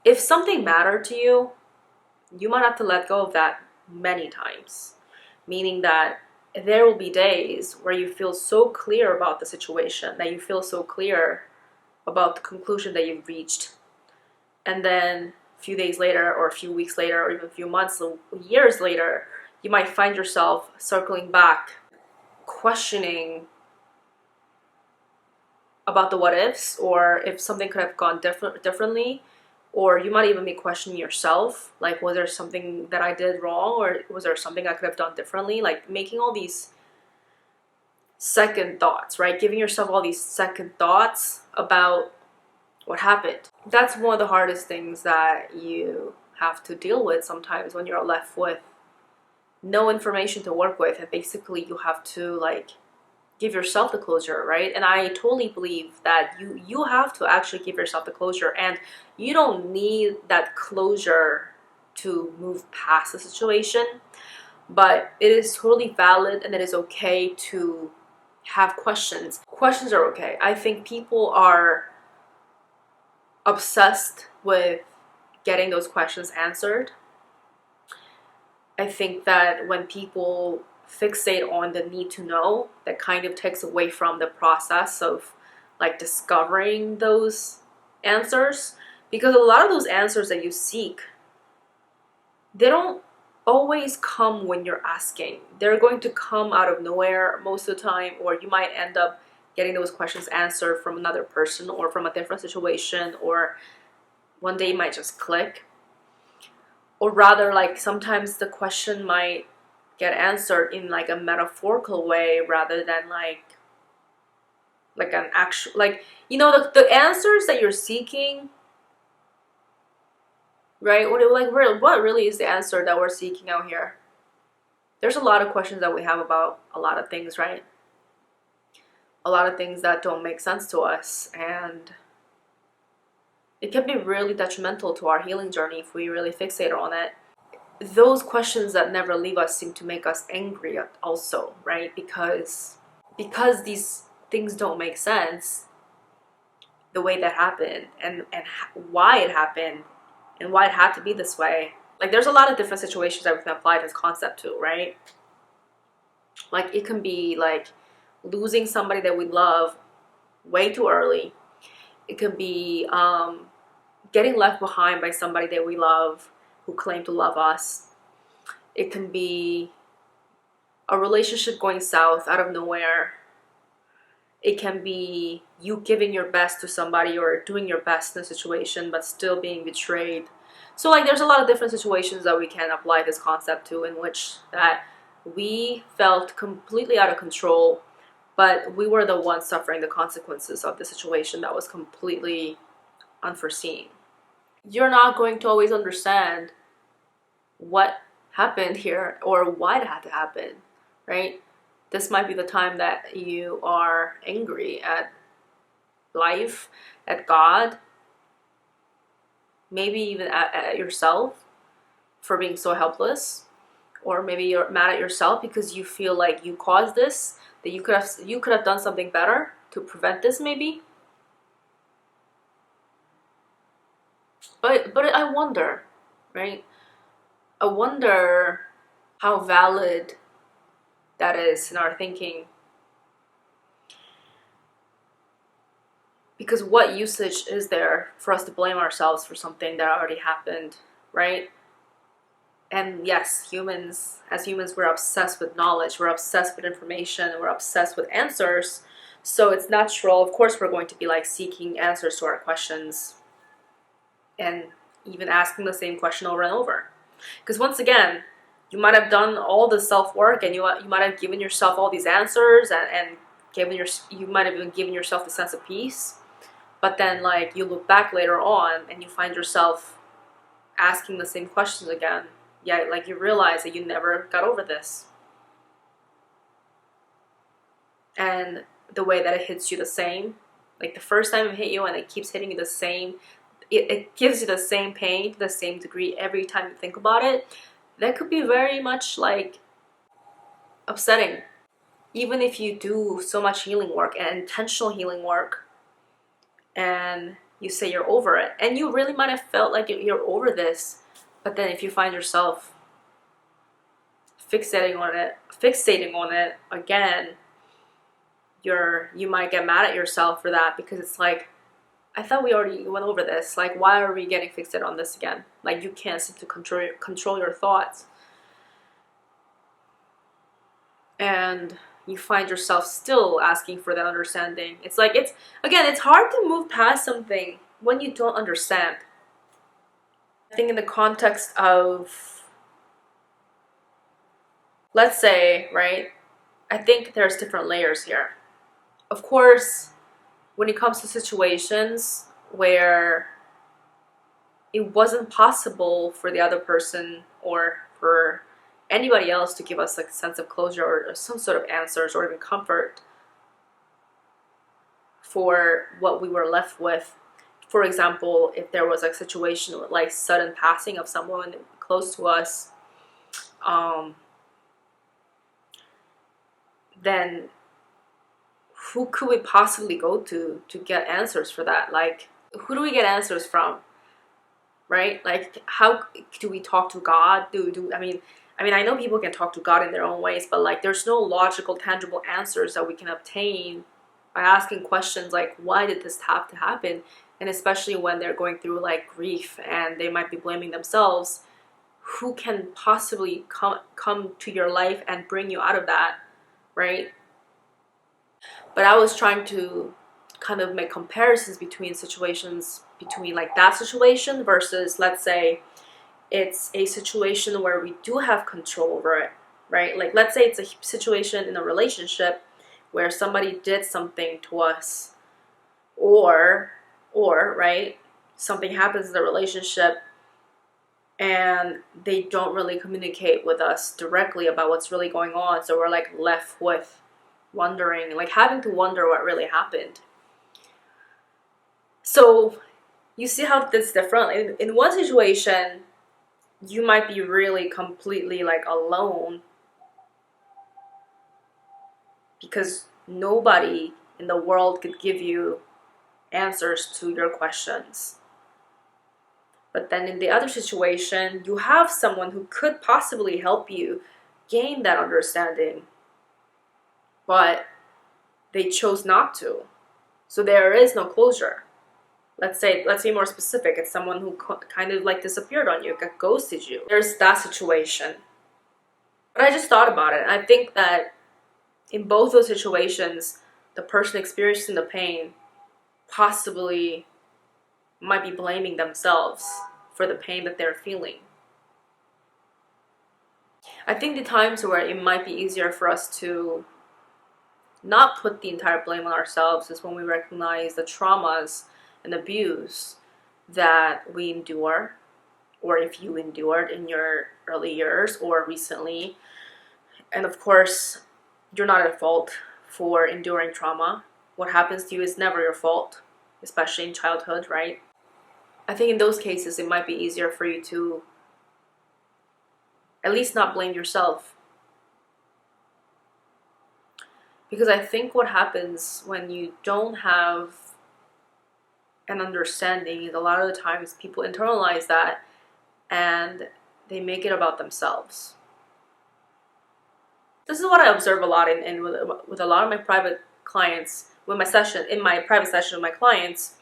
if something mattered to you, you might have to let go of that many times. Meaning that there will be days where you feel so clear about the situation, that you feel so clear about the conclusion that you've reached. And then a few days later, or a few weeks later, or even a few months, or years later, you might find yourself circling back, questioning about the what ifs, or if something could have gone differently, or you might even be questioning yourself, like, was there something that I did wrong, or was there something I could have done differently? Like, making all these second thoughts, right? Giving yourself all these second thoughts about what happened. That's one of the hardest things that you have to deal with sometimes, when you're left with no information to work with, and basically you have to like give yourself the closure, right? And I totally believe that you have to actually give yourself the closure, and you don't need that closure to move past the situation, but it is totally valid, and it is okay to have questions. Questions are okay. I think people are obsessed with getting those questions answered. I think that when people fixate on the need to know, that kind of takes away from the process of like discovering those answers, because a lot of those answers that you seek, they don't always come when you're asking. They're going to come out of nowhere most of the time, or you might end up getting those questions answered from another person or from a different situation, or one day it might just click. Or rather, like, sometimes the question might get answered in like a metaphorical way rather than like an actual, like, you know, the answers that you're seeking, right? What really is the answer that we're seeking out here? There's a lot of questions that we have about a lot of things, right? A lot of things that don't make sense to us, and it can be really detrimental to our healing journey if we really fixate on it. Those questions that never leave us seem to make us angry also, right? Because these things don't make sense, the way that happened, and why it happened, and why it had to be this way. Like, there's a lot of different situations that we can apply this concept to, right? Like, it can be like losing somebody that we love way too early. It can be getting left behind by somebody that we love who claim to love us. It can be a relationship going south out of nowhere. It can be you giving your best to somebody or doing your best in a situation but still being betrayed. So like, there's a lot of different situations that we can apply this concept to, in which that we felt completely out of control, but we were the ones suffering the consequences of the situation that was completely unforeseen. You're not going to always understand what happened here or why it had to happen, right? This might be the time that you are angry at life, at God, maybe even at yourself for being so helpless. Or maybe you're mad at yourself because you feel like you caused this, that you could have done something better to prevent this, maybe. But I wonder, right? I wonder how valid that is in our thinking. Because what usage is there for us to blame ourselves for something that already happened, right? And yes, as humans, we're obsessed with knowledge, we're obsessed with information, we're obsessed with answers. So it's natural, of course, we're going to be like seeking answers to our questions, and even asking the same question over and over. Because once again, you might have done all the self-work, and you might have given yourself all these answers, and you might have even given yourself the sense of peace. But then, like, you look back later on and you find yourself asking the same questions again. Yeah, like, you realize that you never got over this. And the way that it hits you the same, like the first time it hit you and it keeps hitting you the same, it gives you the same pain to the same degree every time you think about it. That could be very much like upsetting. Even if you do so much healing work and intentional healing work, and you say you're over it, and you really might have felt like you're over this, but then if you find yourself fixating on it again, you might get mad at yourself for that, because it's like, I thought we already went over this. Like, why are we getting fixated on this again? Like, you can't seem to control your thoughts. And you find yourself still asking for that understanding. It's like, it's hard to move past something when you don't understand. I think in the context of, let's say, right, I think there's different layers here. Of course, when it comes to situations where it wasn't possible for the other person or for anybody else to give us like a sense of closure or some sort of answers or even comfort for what we were left with. For example, if there was a situation with like sudden passing of someone close to us, then who could we possibly go to get answers for that? Like, who do we get answers from, right? Like, how do we talk to God? I mean, I know people can talk to God in their own ways, but like, there's no logical, tangible answers that we can obtain by asking questions like, why did this have to happen? And especially when they're going through like grief and they might be blaming themselves, who can possibly come to your life and bring you out of that, right? But I was trying to kind of make comparisons between situations, between like that situation versus, let's say, it's a situation where we do have control over it, right? Like, let's say it's a situation in a relationship where somebody did something to us, or right, something happens in the relationship and they don't really communicate with us directly about what's really going on, so we're like left with wondering, like having to wonder what really happened. So you see how that's different. In one situation, you might be really completely like alone because nobody in the world could give you answers to your questions. But then in the other situation, you have someone who could possibly help you gain that understanding, but they chose not to. So there is no closure. Let's be more specific. It's someone who kind of like disappeared on you, ghosted you. There's that situation. But I just thought about it. I think that in both those situations, the person experiencing the pain possibly might be blaming themselves for the pain that they're feeling. I think the times where it might be easier for us to not put the entire blame on ourselves is when we recognize the traumas and abuse that we endure, or if you endured in your early years or recently. And of course, you're not at fault for enduring trauma. What happens to you is never your fault, especially in childhood, right? I think in those cases, it might be easier for you to at least not blame yourself. Because I think what happens when you don't have an understanding is a lot of the times people internalize that and they make it about themselves. This is what I observe a lot with a lot of my private clients, in my private session with my clients.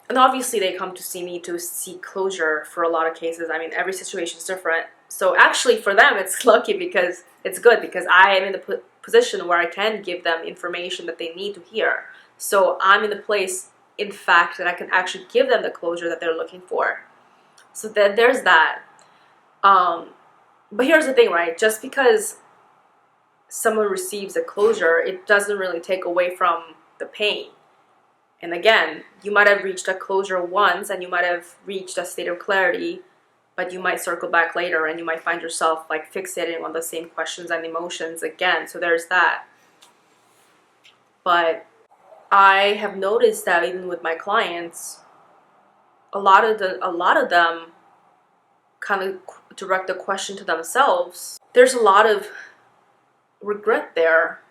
And obviously they come to see me to seek closure for a lot of cases. I mean, every situation is different. So actually for them, it's lucky because it's good because I am in the position where I can give them information that they need to hear. So I'm in the place, in fact, that I can actually give them the closure that they're looking for. So there's that. But here's the thing, right? Just because someone receives a closure, it doesn't really take away from the pain. And again, you might have reached a closure once and you might have reached a state of clarity, but you might circle back later and you might find yourself like fixating on the same questions and emotions again. So there's that. But I have noticed that even with my clients, a lot of them kind of direct the question to themselves. There's a lot of regret there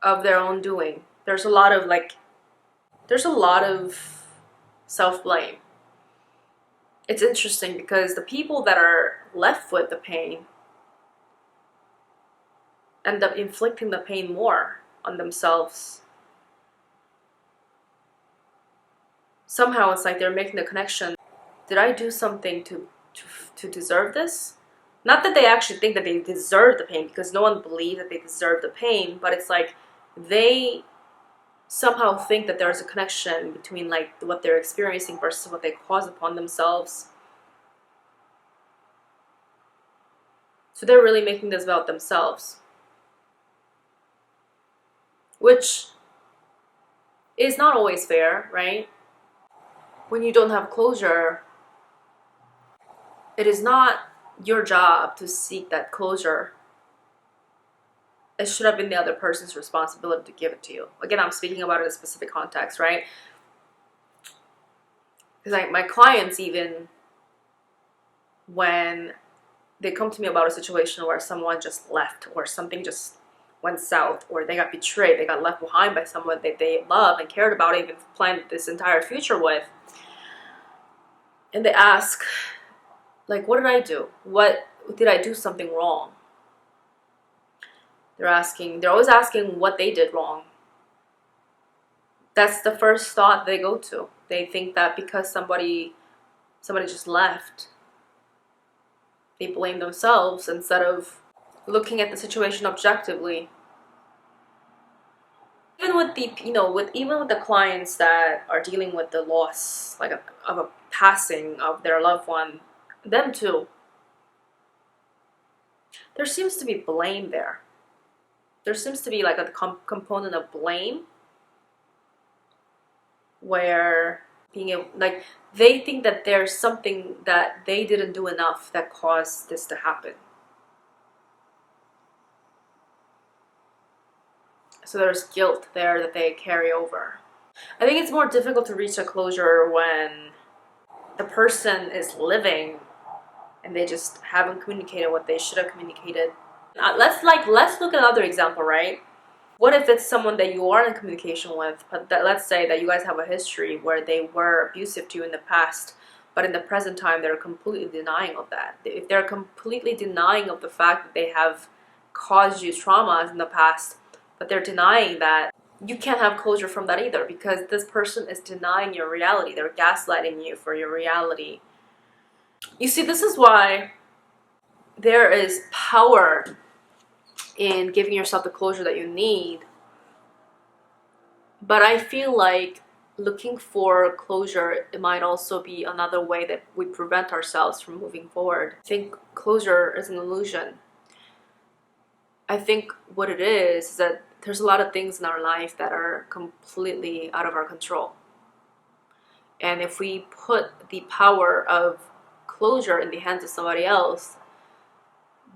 of their own doing. There's a lot of self-blame. It's interesting because the people that are left with the pain end up inflicting the pain more on themselves. Somehow it's like they're making the connection. Did I do something to deserve this? Not that they actually think that they deserve the pain, because no one believes that they deserve the pain, but it's like they somehow think that there's a connection between like what they're experiencing versus what they cause upon themselves. So they're really making this about themselves, which is not always fair, right? When you don't have closure, it is not your job to seek that closure. It should have been the other person's responsibility to give it to you. Again, I'm speaking about it in a specific context, right? Because like my clients, even when they come to me about a situation where someone just left, or something just went south, or they got betrayed, they got left behind by someone that they love and cared about, even planned this entire future with, and they ask, like, what did I do? What did I do something wrong? They're always asking what they did wrong. That's the first thought they go to. They think that because somebody just left, they blame themselves instead of looking at the situation objectively. Even with the even with the clients that are dealing with the loss, like of a passing of their loved one, them too, there seems to be blame there. There seems to be like a component of blame, where like they think that there's something that they didn't do enough that caused this to happen. So there's guilt there that they carry over. I think it's more difficult to reach a closure when the person is living and they just haven't communicated what they should have communicated. Let's look at another example, right? What if it's someone that you are in communication with, but that, let's say that you guys have a history where they were abusive to you in the past, but in the present time they're completely denying of that. If they're completely denying of the fact that they have caused you traumas in the past, but they're denying that, you can't have closure from that either, because this person is denying your reality. They're gaslighting you for your reality. You see, this is why there is power in giving yourself the closure that you need. But I feel like looking for closure, it might also be another way that we prevent ourselves from moving forward. I think closure is an illusion. I think what it is that there's a lot of things in our life that are completely out of our control. And if we put the power of closure in the hands of somebody else,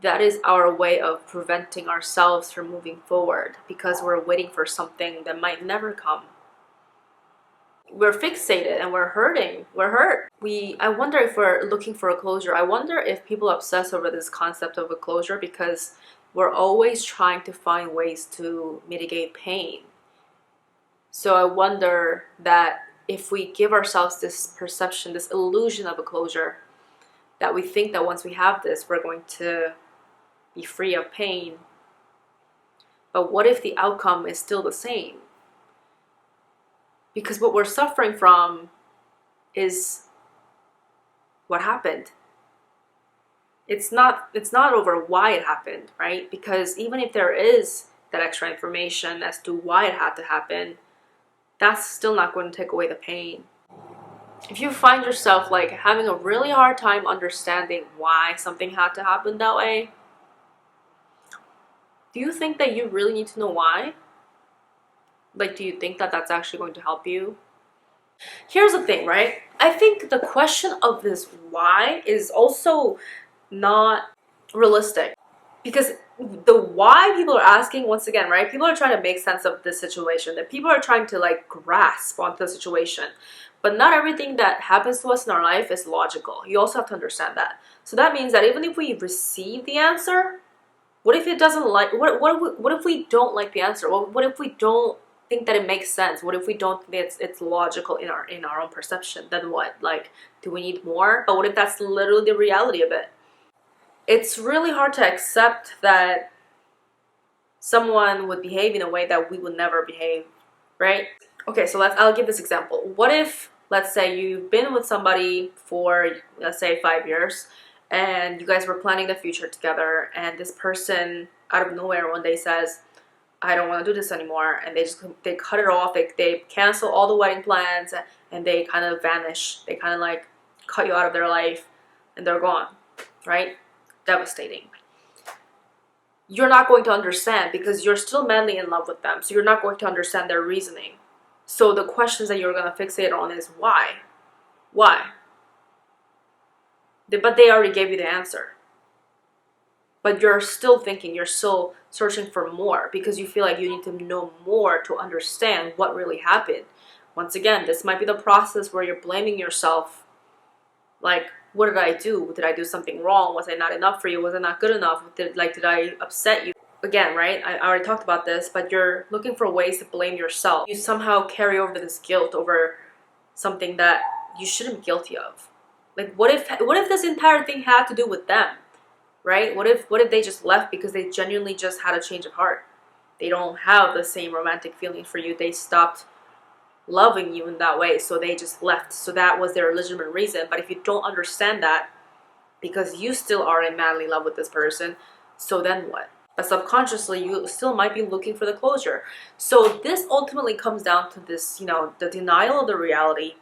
that is our way of preventing ourselves from moving forward, because we're waiting for something that might never come. We're fixated and we're hurting. We're hurt. I wonder if we're looking for a closure. I wonder if people obsess over this concept of a closure because we're always trying to find ways to mitigate pain. So I wonder that if we give ourselves this perception, this illusion of a closure, that we think that once we have this, we're going to be free of pain. But what if the outcome is still the same? Because what we're suffering from is what happened. It's not over why it happened, right? Because even if there is that extra information as to why it had to happen, that's still not going to take away the pain. If you find yourself like having a really hard time understanding why something had to happen that way, do you think that you really need to know why? Like, do you think that that's actually going to help you? Here's the thing, right? I think the question of this why is also not realistic. Because the why people are asking, once again, right? People are trying to make sense of this situation. That people are trying to like grasp onto the situation. But not everything that happens to us in our life is logical. You also have to understand that. So that means that even if we receive the answer, what if it doesn't like, what if we don't like the answer? What if we don't think that it makes sense? What if we don't think it's logical in our own perception? Then what? Like, do we need more? But what if that's literally the reality of it? It's really hard to accept that someone would behave in a way that we would never behave, right? Okay, so I'll give this example. What if, let's say, you've been with somebody for, let's say, 5 years, and you guys were planning the future together, and this person out of nowhere one day says, I don't want to do this anymore, and they cut it off, they cancel all the wedding plans, and they kind of vanish. They kind of like cut you out of their life, and they're gone, right? Devastating. You're not going to understand because you're still madly in love with them, so you're not going to understand their reasoning. So the questions that you're going to fixate on is why? Why? But they already gave you the answer. But you're still thinking, you're still searching for more because you feel like you need to know more to understand what really happened. Once again, this might be the process where you're blaming yourself. Like, what did I do? Did I do something wrong? Was I not enough for you? Was I not good enough? Did I upset you? Again, right? I already talked about this, but you're looking for ways to blame yourself. You somehow carry over this guilt over something that you shouldn't be guilty of. Like, what if this entire thing had to do with them, right? What if they just left because they genuinely just had a change of heart? They don't have the same romantic feeling for you. They stopped loving you in that way, so they just left. So that was their legitimate reason. But if you don't understand that, because you still are in madly love with this person, so then what? But subconsciously, you still might be looking for the closure. So this ultimately comes down to this, the denial of the reality,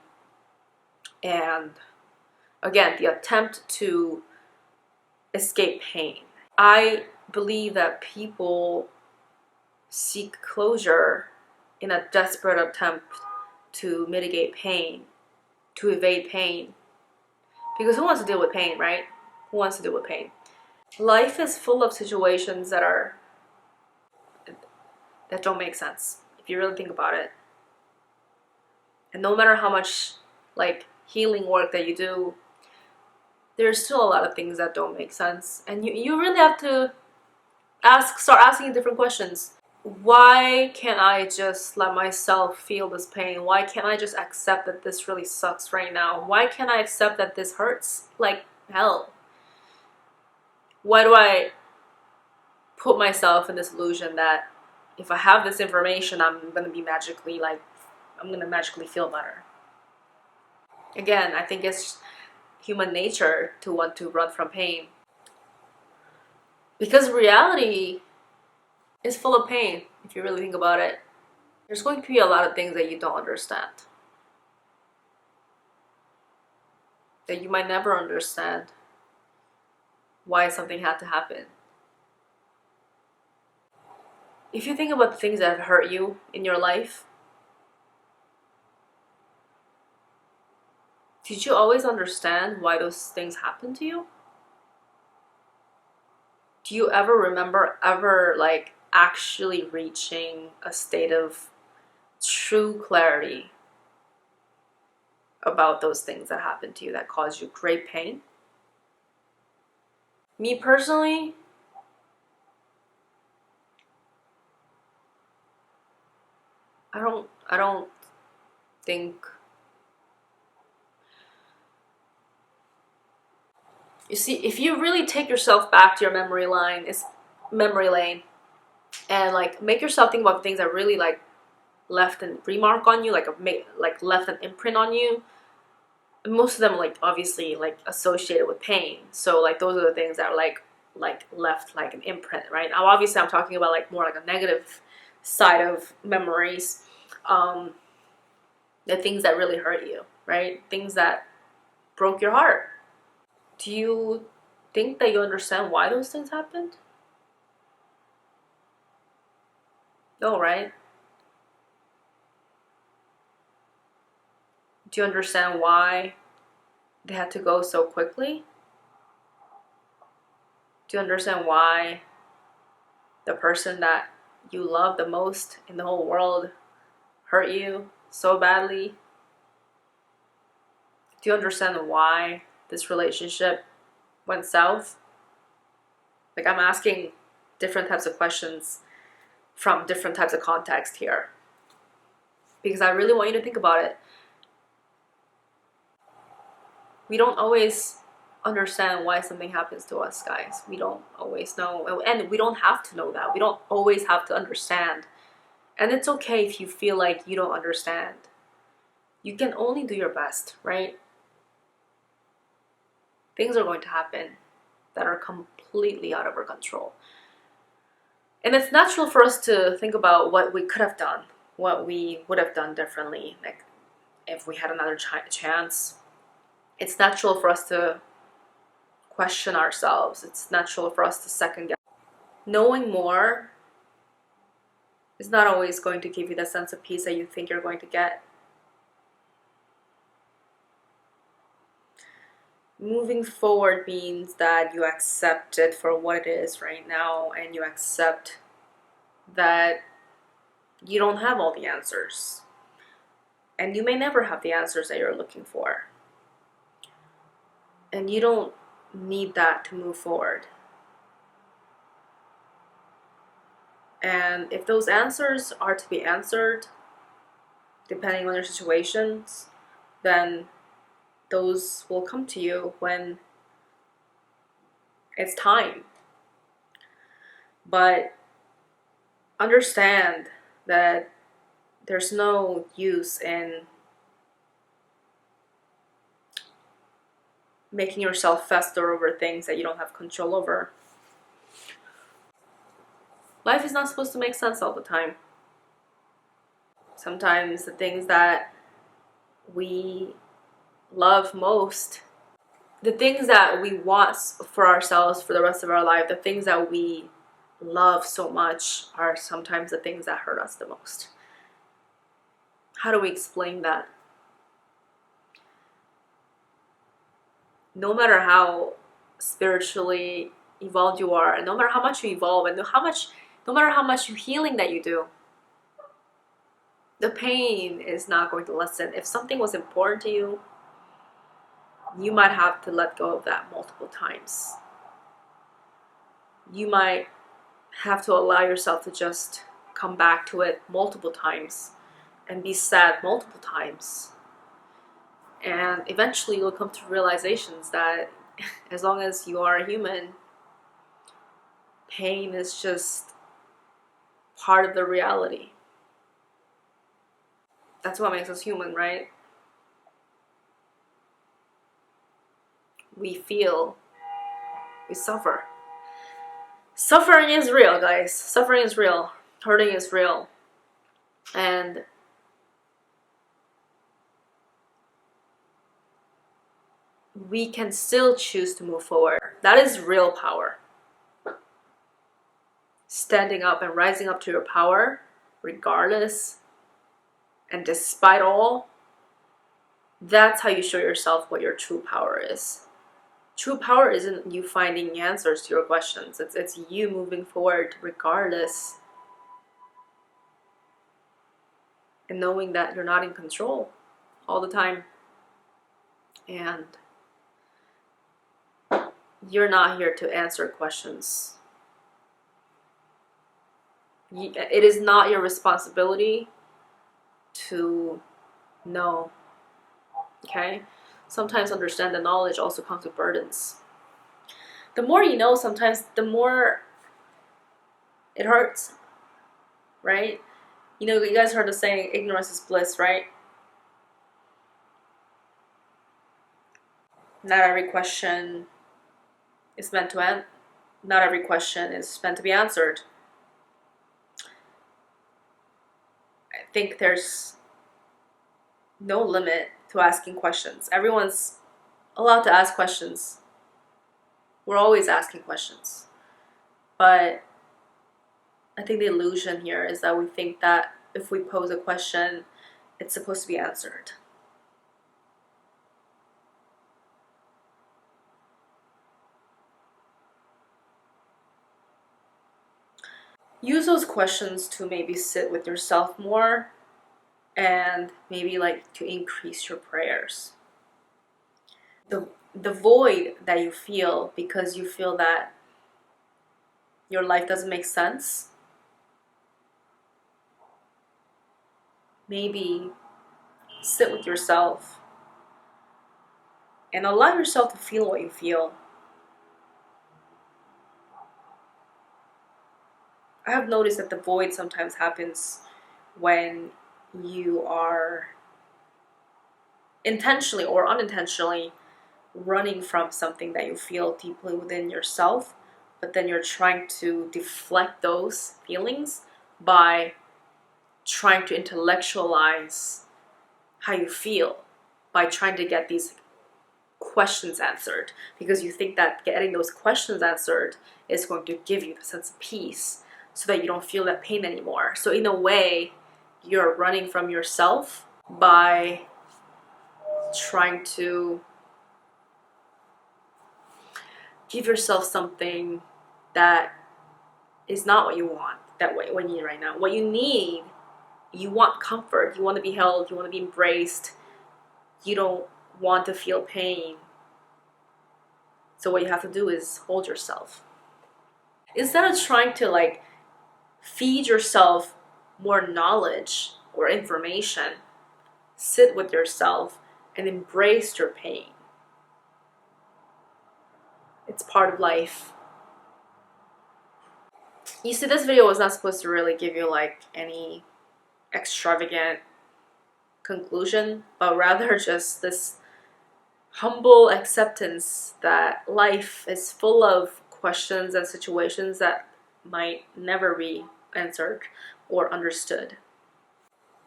and again, the attempt to escape pain. I believe that people seek closure in a desperate attempt to mitigate pain, to evade pain. Because who wants to deal with pain, right? Who wants to deal with pain? Life is full of situations that don't make sense, if you really think about it. And no matter how much healing work that you do, there's still a lot of things that don't make sense. And you really have to start asking different questions. Why can't I just let myself feel this pain? Why can't I just accept that this really sucks right now? Why can't I accept that this hurts like hell? Why do I put myself in this illusion that if I have this information, I'm gonna magically feel better? Again, I think it's human nature to want to run from pain. Because reality is full of pain, if you really think about it. There's going to be a lot of things that you don't understand, that you might never understand why something had to happen. If you think about the things that have hurt you in your life, did you always understand why those things happened to you? Do you ever remember actually reaching a state of true clarity about those things that happened to you that caused you great pain? Me personally, I don't think. You see, if you really take yourself back to your memory lane, and make yourself think about things that really left a remark on you, left an imprint on you. Most of them obviously associated with pain. So those are the things that left an imprint, right? Now obviously I'm talking about more a negative side of memories, the things that really hurt you, right? Things that broke your heart. Do you think that you understand why those things happened? No, right? Do you understand why they had to go so quickly? Do you understand why the person that you love the most in the whole world hurt you so badly? Do you understand why this relationship went south? I'm asking different types of questions from different types of context here. because I really want you to think about it. We don't always understand why something happens to us, guys. We don't always know, and we don't have to know that. We don't always have to understand. And it's okay if you feel like you don't understand. You can only do your best, right? Things are going to happen that are completely out of our control. And it's natural for us to think about what we could have done, what we would have done differently, like if we had another chance. It's natural for us to question ourselves. It's natural for us to second guess. Knowing more is not always going to give you the sense of peace that you think you're going to get. Moving forward means that you accept it for what it is right now, and you accept that you don't have all the answers. And you may never have the answers that you're looking for. And you don't need that to move forward. And if those answers are to be answered, depending on your situations, then those will come to you when it's time. But understand that there's no use in making yourself fester over things that you don't have control over. Life is not supposed to make sense all the time. Sometimes the things that we love most, the things that we want for ourselves for the rest of our life, the things that we love so much are sometimes the things that hurt us the most. How do we explain that? No matter how spiritually evolved you are, and no matter how much you evolve, and no matter how much healing that you do, the pain is not going to lessen. If something was important to you, you might have to let go of that multiple times. You might have to allow yourself to just come back to it multiple times and be sad multiple times. And eventually you'll come to realizations that as long as you are a human, pain is just part of the reality. That's what makes us human, right? We feel, we suffer. Suffering is real, guys. Suffering is real. Hurting is real. And we can still choose to move forward. That is real power. Standing up and rising up to your power, regardless and despite all, that's how you show yourself what your true power is. True power isn't you finding answers to your questions. It's you moving forward regardless, and knowing that you're not in control all the time. And you're not here to answer questions. It is not your responsibility to know. Okay? Sometimes understand that knowledge also comes with burdens. The more you know, sometimes the more it hurts, right? You know, you guys heard the saying, ignorance is bliss, right? Not every question is meant to end. Not every question is meant to be answered. I think there's no limit to asking questions. Everyone's allowed to ask questions. We're always asking questions. But I think the illusion here is that we think that if we pose a question, it's supposed to be answered. Use those questions to maybe sit with yourself more, and maybe like to increase your prayers. The void that you feel because you feel that your life doesn't make sense, maybe sit with yourself and allow yourself to feel what you feel. I have noticed that the void sometimes happens when you are intentionally or unintentionally running from something that you feel deeply within yourself, but then you're trying to deflect those feelings by trying to intellectualize how you feel, by trying to get these questions answered, because you think that getting those questions answered is going to give you the sense of peace so that you don't feel that pain anymore. So in a way, you're running from yourself by trying to give yourself something that is not what you want, that way what you need right now. What you need, you want comfort, you want to be held, you want to be embraced, you don't want to feel pain. So what you have to do is hold yourself. Instead of trying to like feed yourself more knowledge or information, sit with yourself and embrace your pain. It's part of life. You see, this video was not supposed to really give you like any extravagant conclusion, but rather just this humble acceptance that life is full of questions and situations that might never be answered or understood.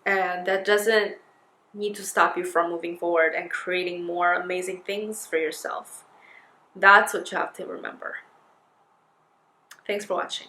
And that doesn't need to stop you from moving forward and creating more amazing things for yourself. That's what you have to remember. Thanks for watching.